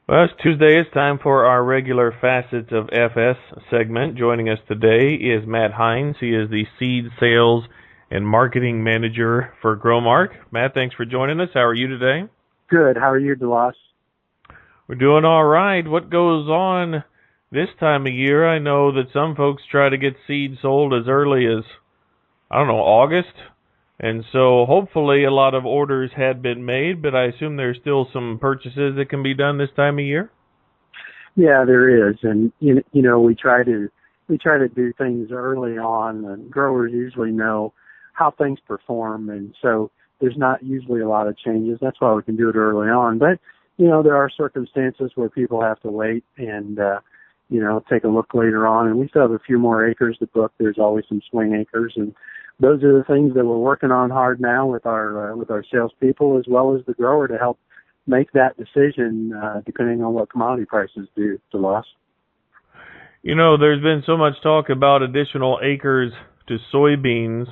Well, it's Tuesday. It's time for our regular Facets of FS segment. Joining us today is Matt Hynes. He is the Seed Sales and Marketing Manager for Growmark. Matt, thanks for joining us. How are you today? Good. How are you, DeLoss? We're doing all right. What goes on this time of year? I know that some folks try to get seed sold as early as, August. And so hopefully a lot of orders had been made, but I assume there's still some purchases that can be done this time of year? Yeah, there is, and we try to do things early on, and growers usually know how things perform, and so there's not usually a lot of changes. That's why we can do it early on. But there are circumstances where people have to wait and take a look later on, and we still have a few more acres to book. There's always some swing acres, and those are the things that we're working on hard now with our salespeople as well as the grower to help make that decision depending on what commodity prices do to loss. There's been so much talk about additional acres to soybeans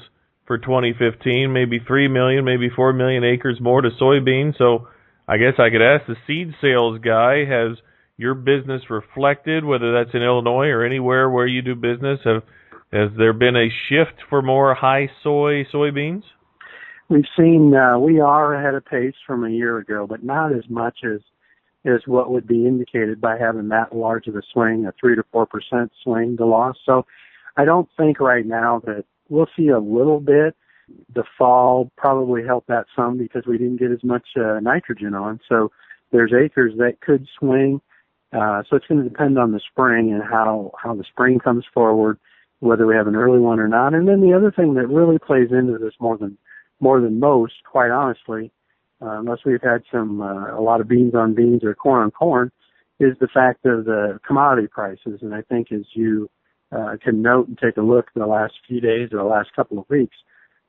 for 2015, maybe 3 million, maybe 4 million acres more to soybeans. So I guess I could ask the seed sales guy, has your business reflected, whether that's in Illinois or anywhere where you do business, has there been a shift for more high soybeans? We've seen we are ahead of pace from a year ago, but not as much as what would be indicated by having that large of a swing, a 3 to 4% swing to loss. So I don't think right now that we'll see a little bit. The fall probably helped that some because we didn't get as much nitrogen on. So there's acres that could swing. So it's going to depend on the spring and how the spring comes forward, whether we have an early one or not. And then the other thing that really plays into this more than most, quite honestly, unless we've had a lot of beans on beans or corn on corn, is the fact of the commodity prices. And I think as you can note and take a look the last few days or the last couple of weeks,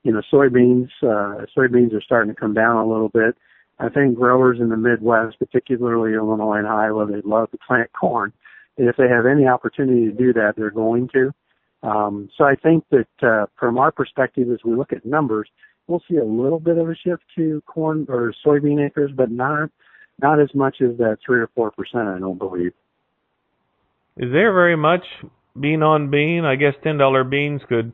soybeans are starting to come down a little bit. I think growers in the Midwest, particularly Illinois and Iowa, they love to plant corn. And if they have any opportunity to do that, they're going to. So I think that from our perspective, as we look at numbers, we'll see a little bit of a shift to corn or soybean acres, but not as much as that 3 or 4%, I don't believe. Is there very much bean on bean? I guess $10 beans could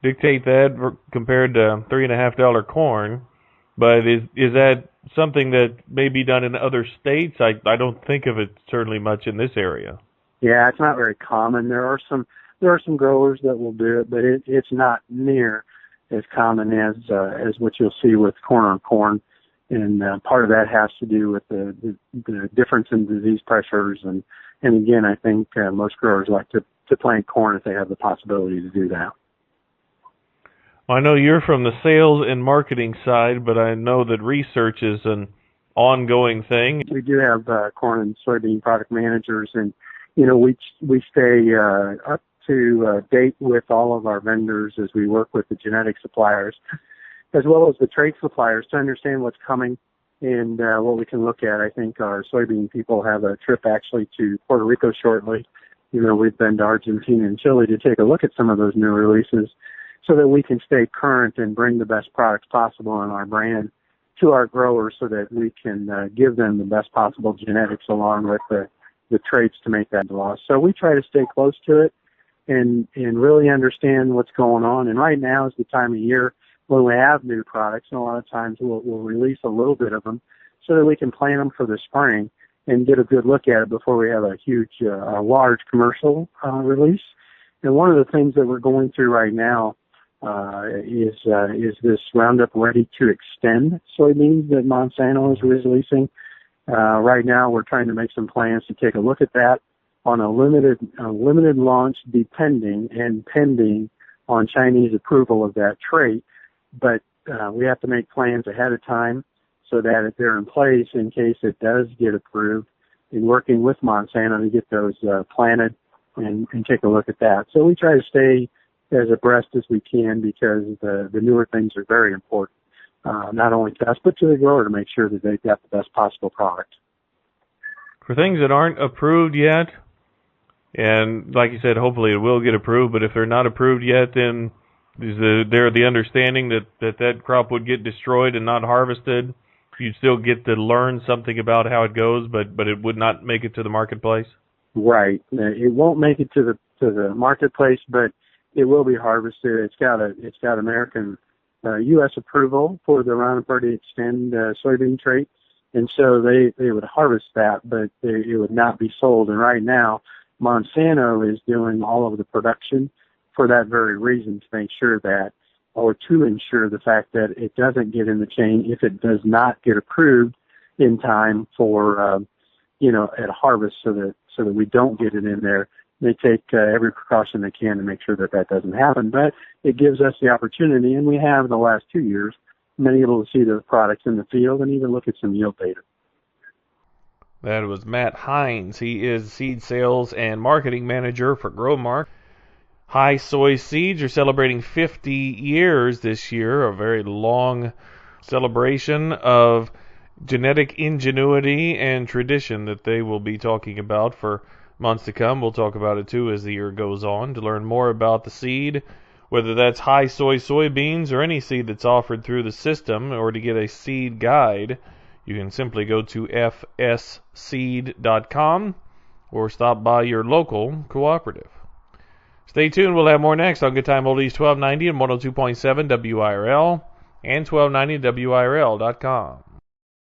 dictate that compared to $3.50 corn. But is that something that may be done in other states? I don't think of it certainly much in this area. Yeah, it's not very common. There are some growers that will do it, but it's not near as common as what you'll see with corn on corn. And part of that has to do with the difference in disease pressures. And again, I think most growers like to plant corn if they have the possibility to do that. I know you're from the sales and marketing side, but I know that research is an ongoing thing. We do have corn and soybean product managers, and we stay up to date with all of our vendors as we work with the genetic suppliers, as well as the trait suppliers, to understand what's coming and what we can look at. I think our soybean people have a trip actually to Puerto Rico shortly. We've been to Argentina and Chile to take a look at some of those new releases so that we can stay current and bring the best products possible in our brand to our growers so that we can give them the best possible genetics along with the traits to make that loss. So we try to stay close to it and really understand what's going on. And right now is the time of year when we have new products, and a lot of times we'll release a little bit of them so that we can plan them for the spring and get a good look at it before we have a huge, large commercial release. And one of the things that we're going through right now is this Roundup Ready to Extend soybeans that Monsanto is releasing. Right now, we're trying to make some plans to take a look at that on a limited launch, pending on Chinese approval of that trait. But we have to make plans ahead of time so that if they're in place in case it does get approved, in working with Monsanto to get those planted and take a look at that. So we try to stay as abreast as we can because the newer things are very important, not only to us but to the grower to make sure that they've got the best possible product. For things that aren't approved yet, and like you said, hopefully it will get approved, but if they're not approved yet, then is there the understanding that crop would get destroyed and not harvested you'd still get to learn something about how it goes, but it would not make it to the marketplace? Right. It won't make it to the marketplace, but it will be harvested. It's got American U.S. approval for the Roundup Ready Extend soybean trait, and so they would harvest that, but it would not be sold. And right now, Monsanto is doing all of the production for that very reason, to make sure that, or to ensure the fact that it doesn't get in the chain if it does not get approved in time for at harvest, so that we don't get it in there. They take every precaution they can to make sure that doesn't happen. But it gives us the opportunity, and we have in the last 2 years, been able to see those products in the field and even look at some yield data. That was Matt Hynes. He is Seed Sales and Marketing Manager for Growmark. High Soy Seeds are celebrating 50 years this year, a very long celebration of genetic ingenuity and tradition that they will be talking about for months to come. We'll talk about it too as the year goes on. To learn more about the seed, whether that's high soy soybeans or any seed that's offered through the system, or to get a seed guide, you can simply go to fsseed.com or stop by your local cooperative. Stay tuned. We'll have more next on Good Time Oldies 1290 and 102.7 WIRL and 1290WIRL.com.